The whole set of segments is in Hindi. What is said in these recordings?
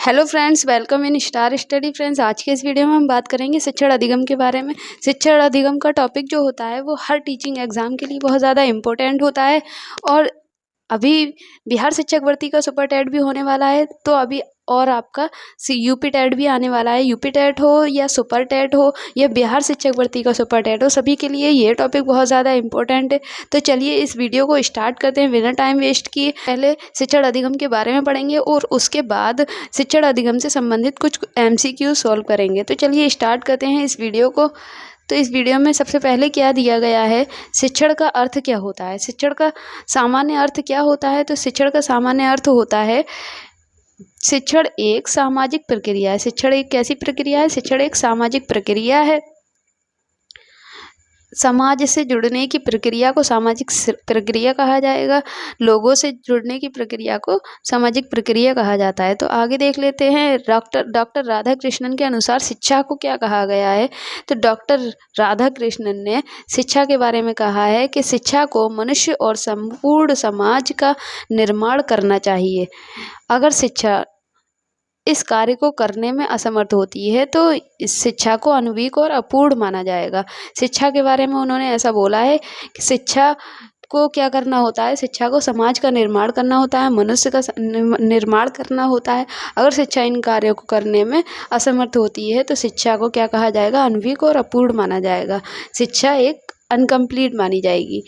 Hello friends, welcome in star study. Friends, आज के इस वीडियो में हम बात करेंगे शिक्षण अधिगम के बारे में। शिक्षण अधिगम का टॉपिक जो होता है वो हर टीचिंग एग्जाम के लिए बहुत ज़्यादा इम्पोर्टेंट होता है। और अभी बिहार शिक्षक भर्ती का सुपर टेट भी होने वाला है, तो अभी और आपका यूपी टेट भी आने वाला है। यूपी टेट हो या सुपर टेट हो या बिहार शिक्षक भर्ती का सुपर टेट हो, सभी के लिए ये टॉपिक बहुत ज़्यादा इंपॉर्टेंट है। तो चलिए इस वीडियो को स्टार्ट करते हैं बिना टाइम वेस्ट किए। पहले शिक्षण अधिगम के बारे में पढ़ेंगे और उसके बाद शिक्षण अधिगम से संबंधित कुछ MCQ सॉल्व करेंगे। तो चलिए स्टार्ट करते हैं इस वीडियो को। तो इस वीडियो में सबसे पहले क्या दिया गया है, शिक्षण का अर्थ क्या होता है, शिक्षण का सामान्य अर्थ क्या होता है। तो शिक्षण का सामान्य अर्थ होता है शिक्षण एक सामाजिक प्रक्रिया है। शिक्षण एक कैसी प्रक्रिया है? शिक्षण एक सामाजिक प्रक्रिया है। समाज से जुड़ने की प्रक्रिया को सामाजिक प्रक्रिया कहा जाएगा। लोगों से जुड़ने की प्रक्रिया को सामाजिक प्रक्रिया कहा जाता है। तो आगे देख लेते हैं, डॉक्टर राधाकृष्णन के अनुसार शिक्षा को क्या कहा गया है। तो डॉक्टर राधाकृष्णन ने शिक्षा के बारे में कहा है कि शिक्षा को मनुष्य और संपूर्ण समाज का निर्माण करना चाहिए। अगर शिक्षा इस कार्य को करने में असमर्थ होती है तो इस शिक्षा को अनवीक और अपूर्ण माना जाएगा। शिक्षा के बारे में उन्होंने ऐसा बोला है कि शिक्षा को क्या करना होता है, शिक्षा को समाज का निर्माण करना होता है, मनुष्य का निर्माण करना होता है। अगर शिक्षा इन कार्यों को करने में असमर्थ होती है तो शिक्षा को क्या कहा जाएगा, अनवीक और अपूर्ण माना जाएगा। शिक्षा एक अनकम्प्लीट मानी जाएगी।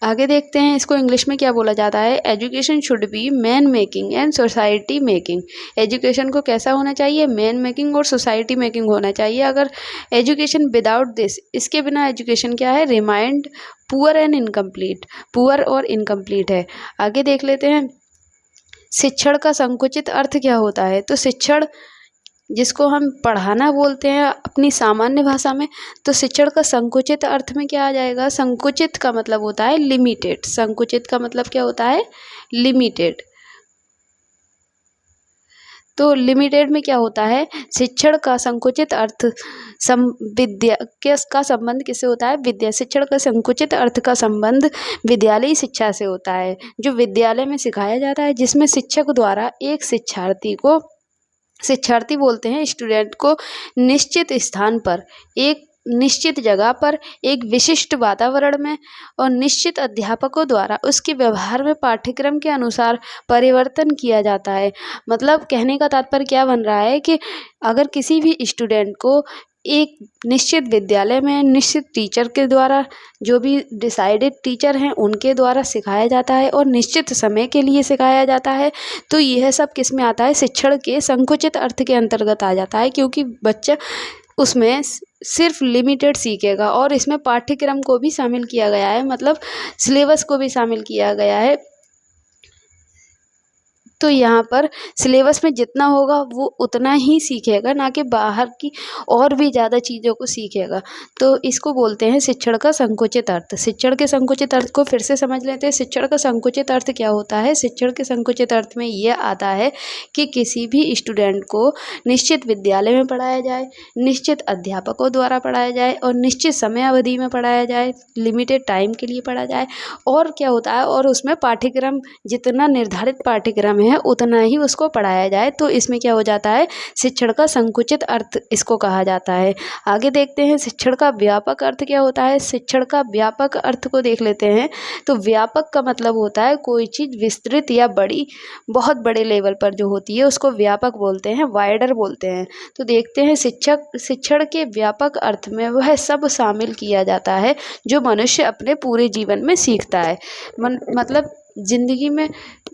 आगे देखते हैं इसको इंग्लिश में क्या बोला जाता है। Education should be man making and society making. Education को कैसा होना चाहिए, मैन मेकिंग और सोसाइटी मेकिंग होना चाहिए। अगर एजुकेशन विदाउट दिस, इसके बिना एजुकेशन क्या है, remind poor and incomplete, poor और इनकम्प्लीट है। आगे देख लेते हैं शिक्षण का संकुचित अर्थ क्या होता है। तो शिक्षण जिसको हम पढ़ाना बोलते हैं अपनी सामान्य भाषा में, तो शिक्षण का संकुचित अर्थ में क्या आ जाएगा। संकुचित का मतलब होता है लिमिटेड। संकुचित का मतलब क्या होता है, लिमिटेड। तो लिमिटेड में क्या होता है, शिक्षण का संकुचित अर्थ विद्या का संबंध किससे होता है, विद्या। शिक्षण का संकुचित अर्थ का संबंध विद्यालयी शिक्षा से होता है, जो विद्यालय में सिखाया जाता है, जिसमें शिक्षक द्वारा एक शिक्षार्थी बोलते हैं स्टूडेंट को निश्चित स्थान पर, एक निश्चित जगह पर, एक विशिष्ट वातावरण में और निश्चित अध्यापकों द्वारा उसके व्यवहार में पाठ्यक्रम के अनुसार परिवर्तन किया जाता है। मतलब कहने का तात्पर्य क्या बन रहा है कि अगर किसी भी स्टूडेंट को एक निश्चित विद्यालय में निश्चित टीचर के द्वारा, जो भी डिसाइडेड टीचर हैं उनके द्वारा सिखाया जाता है और निश्चित समय के लिए सिखाया जाता है, तो यह सब किस में आता है, शिक्षण के संकुचित अर्थ के अंतर्गत आ जाता है। क्योंकि बच्चा उसमें सिर्फ लिमिटेड सीखेगा और इसमें पाठ्यक्रम को भी शामिल किया गया है, मतलब सिलेबस को भी शामिल किया गया है। तो यहाँ पर सिलेबस में जितना होगा वो उतना ही सीखेगा, ना कि बाहर की और भी ज़्यादा चीज़ों को सीखेगा। तो इसको बोलते हैं शिक्षण का संकुचित अर्थ। शिक्षण के संकुचित अर्थ को फिर से समझ लेते हैं। शिक्षण का संकुचित अर्थ क्या होता है। शिक्षण के संकुचित अर्थ में ये आता है कि किसी भी स्टूडेंट को निश्चित विद्यालय में पढ़ाया जाए, निश्चित अध्यापकों द्वारा पढ़ाया जाए और निश्चित समय अवधि में पढ़ाया जाए, लिमिटेड टाइम के लिए पढ़ा जाए। और क्या होता है, और उसमें पाठ्यक्रम जितना निर्धारित पाठ्यक्रम है उतना ही उसको पढ़ाया जाए। तो इसमें क्या हो जाता है, शिक्षण का संकुचित अर्थ इसको कहा जाता है। आगे देखते हैं शिक्षण का व्यापक अर्थ क्या होता है। शिक्षण का व्यापक अर्थ को देख लेते हैं। तो व्यापक का मतलब होता है कोई चीज़ विस्तृत या बड़ी, बहुत बड़े लेवल पर जो होती है उसको व्यापक बोलते हैं, वाइडर बोलते हैं। तो देखते हैं शिक्षण के व्यापक अर्थ में वह सब शामिल किया जाता है जो मनुष्य अपने पूरे जीवन में सीखता है। मतलब जिंदगी में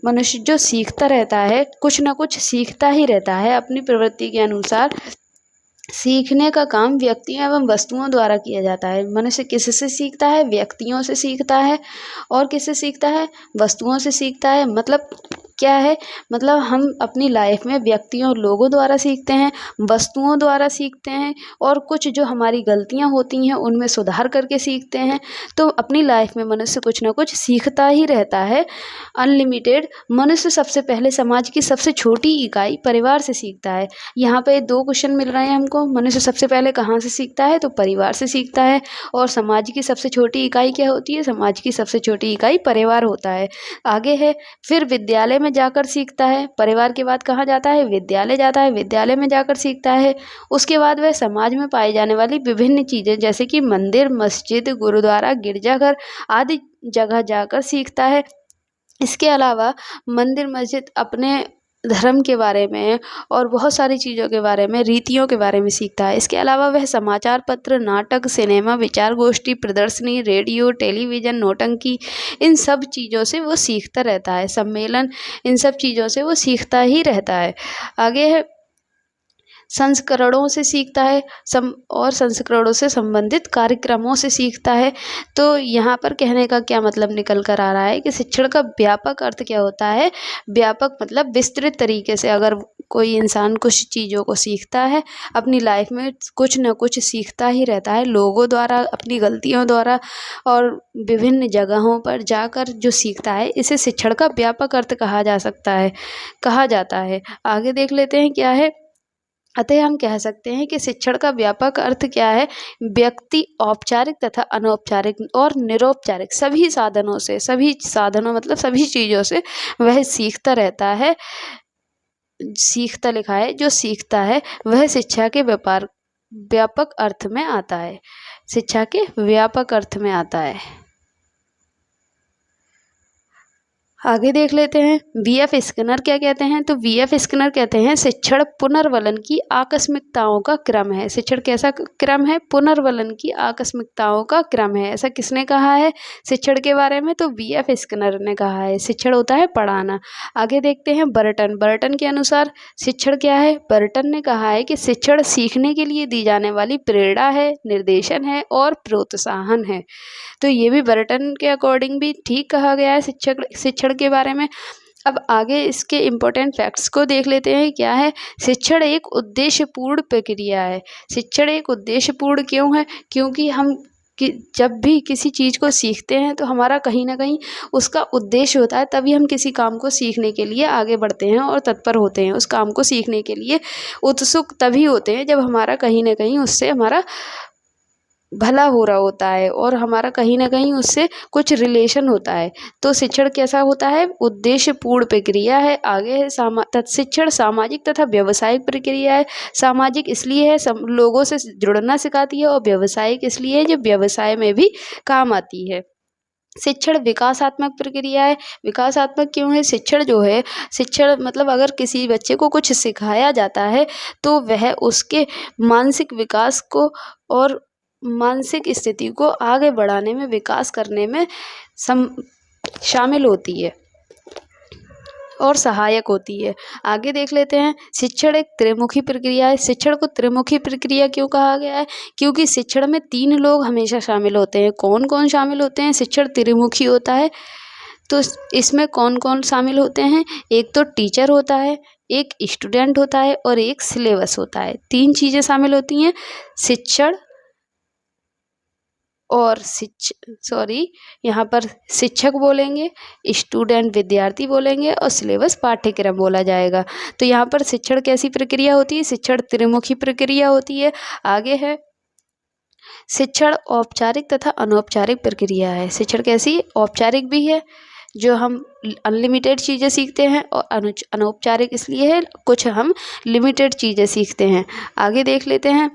मनुष्य जो सीखता रहता है, कुछ ना कुछ सीखता ही रहता है अपनी प्रवृत्ति के अनुसार। सीखने का काम व्यक्तियों एवं वस्तुओं द्वारा किया जाता है। मनुष्य किससे सीखता है, व्यक्तियों से सीखता है। और किससे सीखता है, वस्तुओं से सीखता है। मतलब क्या है, मतलब हम अपनी लाइफ में व्यक्तियों, लोगों द्वारा सीखते हैं, वस्तुओं द्वारा सीखते हैं और कुछ जो हमारी गलतियां होती हैं उनमें सुधार करके सीखते हैं। तो अपनी लाइफ में मनुष्य कुछ ना कुछ सीखता ही रहता है, अनलिमिटेड। मनुष्य सबसे पहले समाज की सबसे छोटी इकाई परिवार से सीखता है। यहाँ पे 2 क्वेश्चन मिल रहे हैं हमको। मनुष्य सबसे पहले कहाँ से सीखता है, तो परिवार से सीखता है। और समाज की सबसे छोटी इकाई क्या होती है, समाज की सबसे छोटी इकाई परिवार होता है। आगे है फिर विद्यालय में में जाकर सीखता है, परिवार के बाद कहाँ जाता है, विद्यालय जाता है, विद्यालय में जाकर सीखता है। उसके बाद वह समाज में पाई जाने वाली विभिन्न चीज़ें जैसे कि मंदिर, मस्जिद, गुरुद्वारा, गिरजाघर आदि जगह जाकर सीखता है। इसके अलावा मंदिर, मस्जिद अपने धर्म के बारे में और बहुत सारी चीज़ों के बारे में, रीतियों के बारे में सीखता है। इसके अलावा वह समाचार पत्र, नाटक, सिनेमा, विचार गोष्ठी, प्रदर्शनी, रेडियो, टेलीविज़न, नौटंकी इन सब चीज़ों से वो सीखता रहता है। सम्मेलन, इन सब चीज़ों से वो सीखता ही रहता है। आगे है संस्करणों से सीखता है और संस्करणों से संबंधित कार्यक्रमों से सीखता है। तो यहाँ पर कहने का क्या मतलब निकल कर आ रहा है कि शिक्षण का व्यापक अर्थ क्या होता है। व्यापक मतलब विस्तृत तरीके से अगर कोई इंसान कुछ चीज़ों को सीखता है, अपनी लाइफ में कुछ न कुछ सीखता ही रहता है, लोगों द्वारा, अपनी गलतियों द्वारा और विभिन्न जगहों पर जाकर जो सीखता है, इसे शिक्षण का व्यापक अर्थ कहा जाता है। आगे देख लेते हैं क्या है। अतः हम कह सकते हैं कि शिक्षण का व्यापक अर्थ क्या है। व्यक्ति औपचारिक तथा अनौपचारिक और निरौपचारिक सभी साधनों मतलब सभी चीज़ों से वह सीखता रहता है। सीखता लिखा है, जो सीखता है वह शिक्षा के व्यापक अर्थ में आता है। शिक्षा के व्यापक अर्थ में आता है। आगे देख लेते हैं वी.एफ. स्किनर क्या कहते हैं। तो वी.एफ. स्किनर कहते हैं शिक्षण पुनर्वलन की आकस्मिकताओं का क्रम है। शिक्षण कैसा क्रम है, पुनर्वलन की आकस्मिकताओं का क्रम है। ऐसा किसने कहा है शिक्षण के बारे में, तो वी.एफ. स्किनर ने कहा है। शिक्षण होता है पढ़ाना। आगे देखते हैं बर्टन के अनुसार शिक्षण क्या है। बर्टन ने कहा है कि शिक्षण सीखने के लिए दी जाने वाली प्रेरणा है, निर्देशन है और प्रोत्साहन है। तो ये भी बर्टन के अकॉर्डिंग भी ठीक कहा गया है शिक्षण के बारे में। अब आगे इसके इम्पोर्टेंट फैक्ट्स को देख लेते हैं। क्या है, शिक्षण एक उद्देश्यपूर्ण प्रक्रिया है। शिक्षण एक उद्देश्यपूर्ण क्यों है, क्योंकि हम जब भी किसी चीज़ को सीखते हैं तो हमारा कहीं ना कहीं उसका उद्देश्य होता है, तभी हम किसी काम को सीखने के लिए आगे बढ़ते हैं और तत्पर होते हैं। उस काम को सीखने के लिए उत्सुक तभी होते हैं जब हमारा कहीं ना कहीं उससे हमारा भला हो रहा होता है और हमारा कहीं ना कहीं उससे कुछ रिलेशन होता है। तो शिक्षण कैसा होता है, उद्देश्यपूर्ण प्रक्रिया है। आगे है शिक्षण सामाजिक तथा व्यावसायिक प्रक्रिया है। सामाजिक इसलिए है लोगों से जुड़ना सिखाती है, और व्यावसायिक इसलिए है जो व्यवसाय में भी काम आती है। शिक्षण विकासात्मक प्रक्रिया है। विकासात्मक क्यों है, शिक्षण जो है, शिक्षण मतलब अगर किसी बच्चे को कुछ सिखाया जाता है तो वह उसके मानसिक विकास को और मानसिक स्थिति को आगे बढ़ाने में, विकास करने में शामिल होती है और सहायक होती है। आगे देख लेते हैं शिक्षण एक त्रिमुखी प्रक्रिया है। शिक्षण को त्रिमुखी प्रक्रिया क्यों कहा गया है, क्योंकि शिक्षण में 3 लोग हमेशा शामिल होते हैं। कौन कौन शामिल होते हैं, शिक्षण त्रिमुखी होता है। तो इसमें कौन कौन शामिल होते हैं, एक तो टीचर होता है, एक स्टूडेंट होता है और एक सिलेबस होता है। 3 चीज़ें शामिल होती हैं, शिक्षण और यहाँ पर शिक्षक बोलेंगे, स्टूडेंट विद्यार्थी बोलेंगे और सिलेबस पाठ्यक्रम बोला जाएगा। तो यहाँ पर शिक्षण कैसी प्रक्रिया होती है, शिक्षण त्रिमुखी प्रक्रिया होती है। आगे है शिक्षण औपचारिक तथा अनौपचारिक प्रक्रिया है। शिक्षण कैसी, औपचारिक भी है जो हम अनलिमिटेड चीज़ें सीखते हैं, और अनौपचारिक इसलिए है कुछ हम लिमिटेड चीज़ें सीखते हैं। आगे देख लेते हैं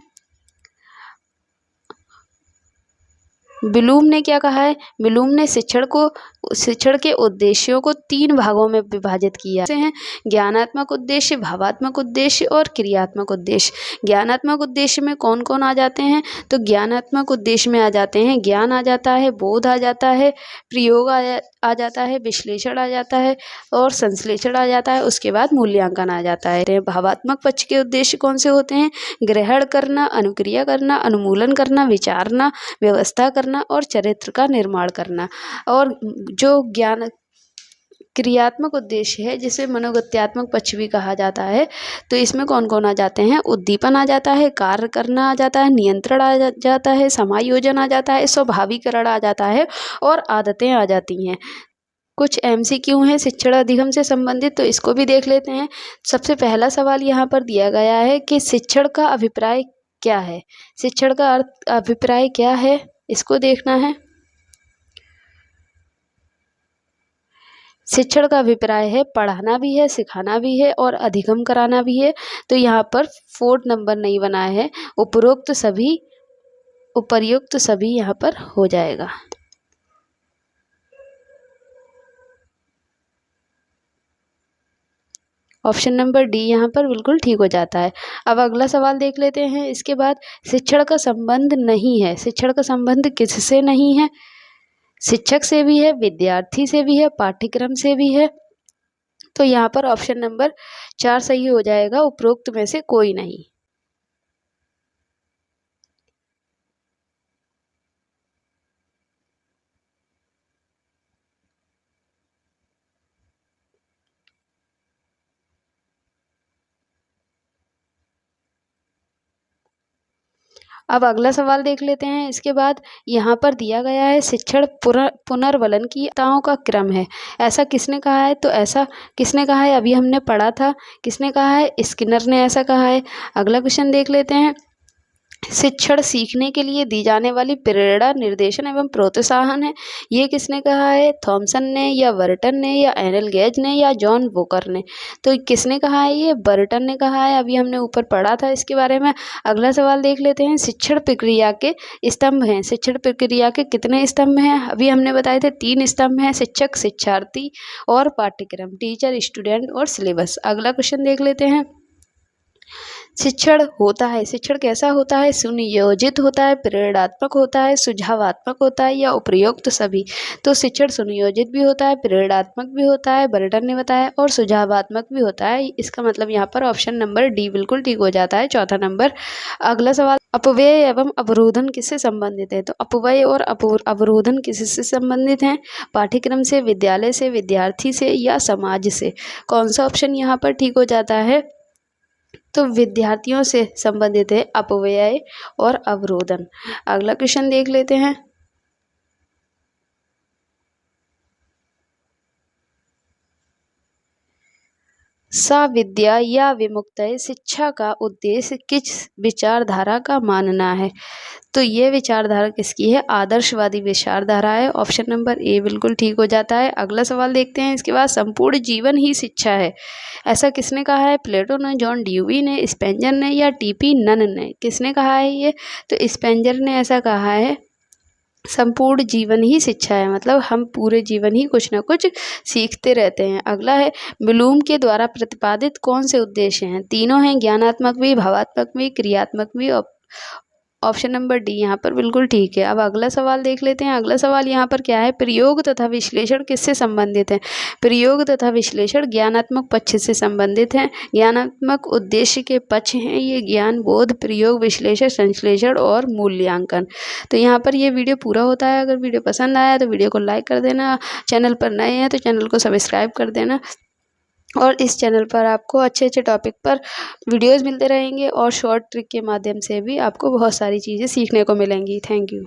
ब्लूम ने क्या कहा है। ब्लूम ने शिक्षण के उद्देश्यों को 3 भागों में विभाजित किया है, ज्ञानात्मक उद्देश्य, भावात्मक उद्देश्य और क्रियात्मक उद्देश्य। ज्ञानात्मक उद्देश्य में कौन कौन आ जाते हैं, तो ज्ञानात्मक उद्देश्य में आ जाते हैं ज्ञान आ जाता है, बोध आ जाता है, प्रयोग आ जाता है, विश्लेषण आ जाता है और संश्लेषण आ जाता है। उसके बाद मूल्यांकन आ जाता है। भावात्मक पक्ष के उद्देश्य कौन से होते हैं, ग्रहण करना, अनुक्रिया करना, अनुमूलन करना, विचारना, व्यवस्था करना और चरित्र का निर्माण करना। और जो ज्ञान क्रियात्मक उद्देश्य है जिसे मनोगत्यात्मक पक्ष भी कहा जाता है, तो इसमें कौन कौन आ जाते हैं, उद्दीपन आ जाता है, कार्य करना आ जाता है, नियंत्रण आ जाता है, समायोजन आ जाता है, स्वाभाविकरण आ जाता है और आदतें आ जाती हैं। कुछ MCQ हैं शिक्षण अधिगम से संबंधित, तो इसको भी देख लेते हैं। सबसे पहला सवाल यहाँ पर दिया गया है कि शिक्षण का अभिप्राय क्या है। शिक्षण का अभिप्राय क्या है, इसको देखना है। शिक्षण का अभिप्राय है पढ़ाना भी है, सिखाना भी है और अधिगम कराना भी है। तो यहाँ पर 4 नंबर नहीं बना है, उपर्युक्त सभी यहाँ पर हो जाएगा। ऑप्शन नंबर डी यहाँ पर बिल्कुल ठीक हो जाता है। अब अगला सवाल देख लेते हैं। इसके बाद शिक्षण का संबंध नहीं है, शिक्षण का संबंध किससे नहीं है? शिक्षक से भी है, विद्यार्थी से भी है, पाठ्यक्रम से भी है। तो यहाँ पर ऑप्शन नंबर 4 सही हो जाएगा, उपरोक्त में से कोई नहीं। अब अगला सवाल देख लेते हैं। इसके बाद यहाँ पर दिया गया है शिक्षण पुनर्वलन की ताओं का क्रम है। ऐसा किसने कहा है? तो ऐसा किसने कहा है? अभी हमने पढ़ा था। किसने कहा है? स्किनर ने ऐसा कहा है। अगला क्वेश्चन देख लेते हैं। शिक्षण सीखने के लिए दी जाने वाली प्रेरणा, निर्देशन एवं प्रोत्साहन है। ये किसने कहा है? थॉमसन ने या बर्टन ने या एनएल गेज ने या जॉन वोकर ने? तो किसने कहा है? ये बर्टन ने कहा है। अभी हमने ऊपर पढ़ा था इसके बारे में। अगला सवाल देख लेते हैं। शिक्षण प्रक्रिया के स्तंभ हैं। शिक्षण प्रक्रिया के कितने स्तंभ हैं? अभी हमने बताए थे 3 स्तंभ हैं, शिक्षक, शिक्षार्थी और पाठ्यक्रम, टीचर, स्टूडेंट और सिलेबस। अगला क्वेश्चन देख लेते हैं। शिक्षण होता है, शिक्षण कैसा होता है? सुनियोजित होता है, प्रेरणात्मक होता है, सुझावात्मक होता है या उपयुक्त सभी? तो शिक्षण सुनियोजित भी होता है, प्रेरणात्मक भी होता है, बर्टन ने बताया, और सुझावात्मक भी होता है। इसका मतलब यहाँ पर ऑप्शन नंबर डी बिल्कुल ठीक हो जाता है, चौथा नंबर। अगला सवाल, अपव्यय एवं अवरोधन किससे संबंधित है? तो अपव्यय और अवरोधन किससे संबंधित हैं? पाठ्यक्रम से, विद्यालय से, विद्यार्थी से या समाज से? कौन सा ऑप्शन यहाँ पर ठीक हो जाता है? तो विद्यार्थियों से संबंधित है अपव्यय और अवरोधन। अगला क्वेश्चन देख लेते हैं। साविद्या या विमुक्तय शिक्षा का उद्देश्य किस विचारधारा का मानना है? तो ये विचारधारा किसकी है? आदर्शवादी विचारधारा है। ऑप्शन नंबर ए बिल्कुल ठीक हो जाता है। अगला सवाल देखते हैं। इसके बाद संपूर्ण जीवन ही शिक्षा है, ऐसा किसने कहा है? प्लेटो ने, जॉन ड्यूवी ने, स्पेंजर ने या टीपी नन ने? किसने कहा है ये? तो स्पेंजर ने ऐसा कहा है। संपूर्ण जीवन ही शिक्षा है, मतलब हम पूरे जीवन ही कुछ ना कुछ सीखते रहते हैं। अगला है, ब्लूम के द्वारा प्रतिपादित कौन से उद्देश्य हैं? तीनों हैं, ज्ञानात्मक भी, भावात्मक भी, क्रियात्मक भी। ऑप्शन नंबर डी यहाँ पर बिल्कुल ठीक है। अब अगला सवाल देख लेते हैं। अगला सवाल यहाँ पर क्या है? प्रयोग तथा विश्लेषण किससे संबंधित है? प्रयोग तथा विश्लेषण ज्ञानात्मक पक्ष से संबंधित है। ज्ञानात्मक उद्देश्य के पक्ष हैं ये ज्ञान, बोध, प्रयोग, विश्लेषण, संश्लेषण और मूल्यांकन। तो यहाँ पर ये वीडियो पूरा होता है। अगर वीडियो पसंद आया तो वीडियो को लाइक कर देना, चैनल पर नए हैं तो चैनल को सब्सक्राइब कर देना, और इस चैनल पर आपको अच्छे अच्छे टॉपिक पर वीडियोस मिलते रहेंगे और शॉर्ट ट्रिक के माध्यम से भी आपको बहुत सारी चीज़ें सीखने को मिलेंगी। Thank you.